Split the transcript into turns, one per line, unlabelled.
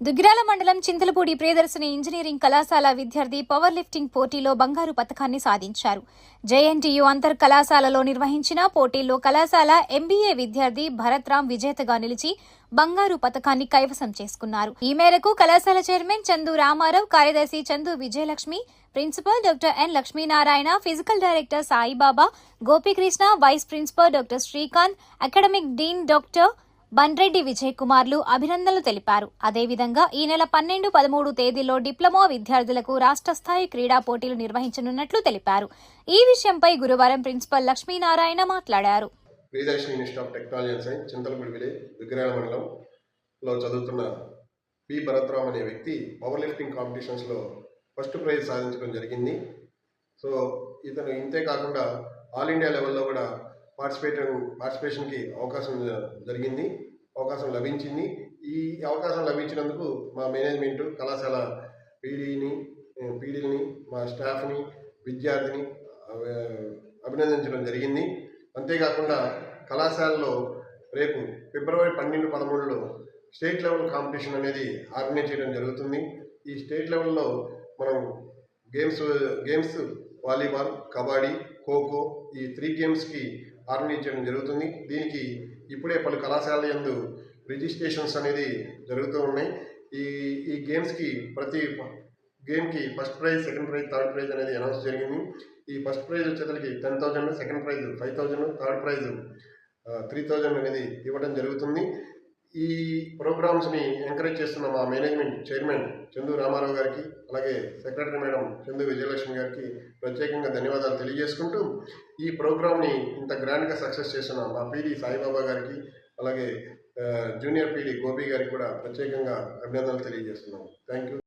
దుగ్గిరాల మండలం చింతలపూడి ప్రియదర్శిని ఇంజనీరింగ్ కళాశాల విద్యార్థి పవర్ లిఫ్టింగ్ పోటీలో బంగారు పతకాన్ని సాధించారు. జేఎన్టీయూ అంతర్ కళాశాలలో నిర్వహించిన పోటీల్లో కళాశాల ఎంబీఏ విద్యార్థి భరత్రామ్ విజేతగా నిలిచి బంగారు పతకాన్ని కైవసం చేసుకున్నారు. ఈ మేరకు కళాశాల చైర్మన్ చందు రామారావు, కార్యదర్శి Chandu Vijayalakshmi, principal doctor N Lakshminarayana, physical director Saibaba, Gopikrishna, vice principal doctor Srikanth, academic dean doctor Bandreddy Vijay కుమార్లు అభినందనలు తెలిపారు. అదేవిధంగా ఈ నెల 12, 13 తేదీల్లో డిప్లొమా విద్యార్థులకు రాష్ట్ర స్థాయి క్రీడా పోటీలు నిర్వహించనున్నట్లు తెలిపారు. ఈ విషయంపై గురువారం ప్రిన్సిపల్ లక్ష్మీనారాయణ మాట్లాడారు.
Priyadarshini institute of technology and science Chintalapudi village Duggirala మండలంలో చదువుతున్న పి భరత్రామ్ అనే వ్యక్తి పవర్ లిఫ్టింగ్ కాంపిటీషన్స్లో ఫస్ట్ ప్రైజ్ సాధించడం జరిగింది. సో ఇతను ఇంతే కాకుండా ఆల్ ఇండియా లెవెల్లో కూడా పార్టిసిపేషన్కి అవకాశం లభించింది. ఈ అవకాశం లభించినందుకు మా మేనేజ్మెంట్, కళాశాల పీడీని, మా స్టాఫ్ని, విద్యార్థిని అభినందించడం జరిగింది. అంతేకాకుండా కళాశాలలో రేపు ఫిబ్రవరి 12, 13లో స్టేట్ లెవెల్ కాంపిటీషన్ అనేది ఆర్గనైజ్ చేయడం జరుగుతుంది. ఈ స్టేట్ లెవెల్లో మనం గేమ్స్ వాలీబాల్, కబడ్డీ, ఖోఖో ఈ 3 గేమ్స్కి ఆర్గనైజ్ చేయడం జరుగుతుంది. దీనికి ఇప్పుడే పలు కళాశాల యందు రిజిస్ట్రేషన్స్ అనేది జరుగుతూ ఉన్నాయి. ఈ గేమ్స్కి ప్రతి గేమ్కి first prize, second prize, third prize అనేది అనౌన్స్ జరిగింది. ఈ ఫస్ట్ ప్రైజ్ వచ్చేసరికి 10,000, సెకండ్ ప్రైజ్ 5,000, థర్డ్ ప్రైజ్ 3,000 అనేది ఇవ్వడం జరుగుతుంది. ఈ ప్రోగ్రామ్స్ని ఎంకరేజ్ చేస్తున్న మా మేనేజ్మెంట్ చైర్మన్ చందు రామారావు గారికి, అలాగే సెక్రటరీ మేడం చందు విజయలక్ష్మి గారికి ప్రత్యేకంగా ధన్యవాదాలు తెలియజేసుకుంటూ, ఈ ప్రోగ్రామ్ని ఇంత గ్రాండ్గా సక్సెస్ చేసిన మా పీడీ సాయిబాబా గారికి, అలాగే జూనియర్ పీడీ గోపి గారికి కూడా ప్రత్యేకంగా అభినందనలు తెలియజేస్తున్నాం. Thank you.